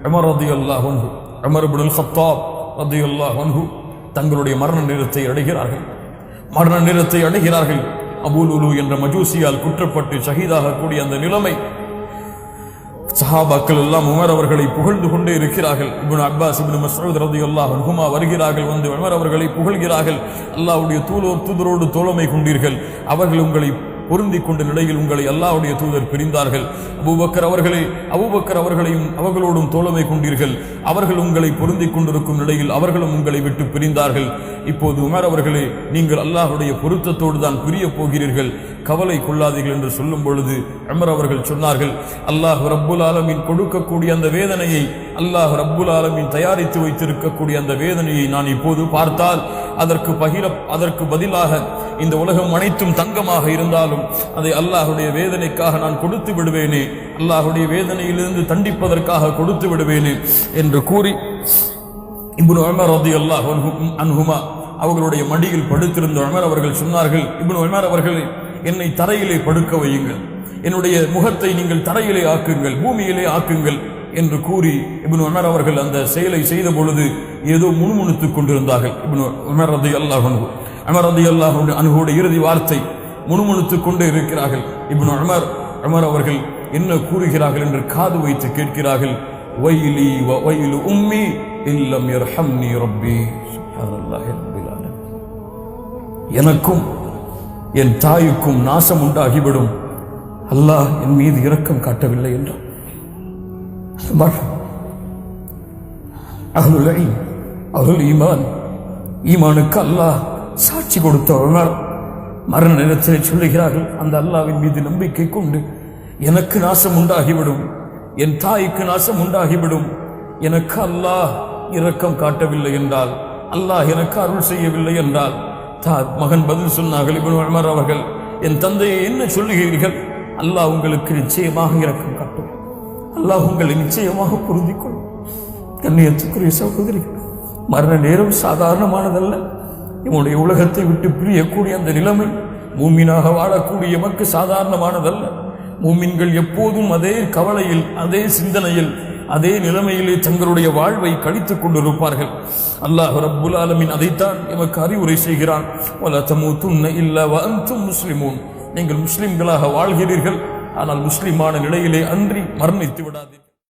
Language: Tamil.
உமர் ரலியல்லாஹு அன்ஹு, உமர் இப்னுல் கத்தாப் ரலியல்லாஹு அன்ஹு தங்களுடைய மரண நேரத்தை அடைகிறார்கள். அபூ லுலு என்ற மஜூசியால் குற்றப்பட்டு ஷஹீதாக கூடிய அந்த நிலைமை. சஹாபாக்கள் எல்லாம் உமர் அவர்களை புகழ்ந்து கொண்டே இருக்கிறார்கள். இப்னு அப்பாஸ், இப்னு மஸ்ஊத் ரலியல்லாஹு அன்ஹுமா வருகிறார்கள், வந்து உமர் அவர்களை புகழ்கிறார்கள். அல்லாஹ்வுடைய தூதரோடு தோழமை கொண்டீர்கள், அவர்கள் உங்களை பொருந்திக் கொண்ட நிலையில் உங்களை அல்லாஹ்வுடைய தூதர் பிரிந்தார்கள். அபூபக்கர் அவர்களையும் அவர்களோடும் தோழமை கொண்டீர்கள், அவர்கள் உங்களை பொருந்திக் கொண்டிருக்கும் நிலையில் அவர்களும் உங்களை விட்டு பிரிந்தார்கள். இப்போது உமர் அவர்களே, நீங்கள் அல்லாஹ்வுடைய பொருத்தத்தோடு தான் பிரிய போகிறீர்கள், கவலை கொள்ளாதீர்கள் என்று சொல்லும் பொழுது உமர் அவர்கள் சொன்னார்கள், அல்லாஹ் ரப்புல் ஆலமீன் கொடுக்கக்கூடிய அந்த வேதனையை, அல்லாஹ் ரப்புல் ஆலமீன் தயாரித்து வைத்திருக்கக்கூடிய அந்த வேதனையை நான் இப்போது பார்த்தால் அதற்கு பதிலாக இந்த உலகம் அனைத்தும் தங்கமாக இருந்தாலும் அதை அல்லாஹ்வுடைய வேதனைக்காக நான் கொடுத்து விடுவேனே, அல்லாஹ்வுடைய வேதனையிலிருந்து தண்டிப்பதற்காக கொடுத்து விடுவேனே என்று கூறி இப்னு உமர் ரலியல்லாஹு அன்ஹுமா அவர்களுடைய மடியில் படுத்திருந்த உமர் அவர்கள் சொன்னார்கள், இப்னு உமர் அவர்களே, என்னை தரையிலே படுக்க வையுங்கள், என்னுடைய முகத்தை நீங்கள் தரையிலே ஆக்குங்கள், பூமியிலே ஆக்குங்கள் என்று கூறி இப்னு உமர் அவர்கள் அந்த செயலை செய்த பொழுது ஏதோ முணுமுணுத்துக் கொண்டிருந்தார்கள். இப்னு உமர் ரலியல்லாஹு அன்ஹு, உமர் ரலியல்லாஹு அன்ஹுடைய இறுதி வார்த்தை முணுமுணுத்துக் கொண்டே இருக்கிறார்கள். இப்னு உமர் அவர்கள் என்ன கூறுகிறார்கள் என்று காது வைத்து கேட்கிறார்கள். வைலி வ வைலு உம்மி இல்லம் யர்ஹம்னி ரப்பி. சுப்ஹானல்லாஹி ரப்பில் ஆலமீன். எனக்கும் என் தாய்க்கும் நாசம் உண்டாகிவிடும், அல்லாஹ் என் மீது இரக்கம் காட்டவில்லை என்றார். ஈமானுக்கு அல்லாஹ் சாட்சி கொடுத்த உமர் மரண நேரத்தில் சொல்லுகிறார்கள், அந்த அல்லாஹ்வின் மீது நம்பிக்கை கொண்டு எனக்கு நாசம் உண்டாகிவிடும், என் தாய்க்கு நாசம் உண்டாகிவிடும், எனக்கு அல்லாஹ் இரக்கம் காட்டவில்லை என்றால், அல்லாஹ் எனக்கு அருள் செய்யவில்லை என்றால், மகன் பதில் சொன்னார்கள், இப்னு உமர் அவர்கள், என் தந்தையை என்ன சொல்லுகிறீர்கள், அல்லாஹ் உங்களுக்கு நிச்சயமாக இரக்கம் காட்டும், அல்லாஹ் உங்களை நிச்சயமாக பொருந்திக் கொள்ளும். கண்ணியத்துக்குரிய சகோதரிகள், மரண நேரம் சாதாரணமானதல்ல. இவனுடைய உலகத்தை விட்டு பிரியக்கூடிய அந்த நிலைமை மூமினாக வாழக்கூடிய எமக்கு சாதாரணமானதல்ல. மூமின்கள் எப்போதும் அதே கவலையில், அதே சிந்தனையில், அதே நிலைமையிலே தங்களுடைய வாழ்வை கழித்துக் கொண்டிருப்பார்கள். அல்லாஹ் ரப்புல் ஆலமீன் அதைத்தான் எமக்கு அறிவுரை செய்கிறான். வலா தமூதுன்ன இல்லா வ அன்தும் முஸ்லிமூன். நீங்கள் முஸ்லிம்களாக வாழ்கிறீர்கள், ஆனால் முஸ்லிமான நிலையிலே அன்றி மரணித்து விடாதீர்கள்.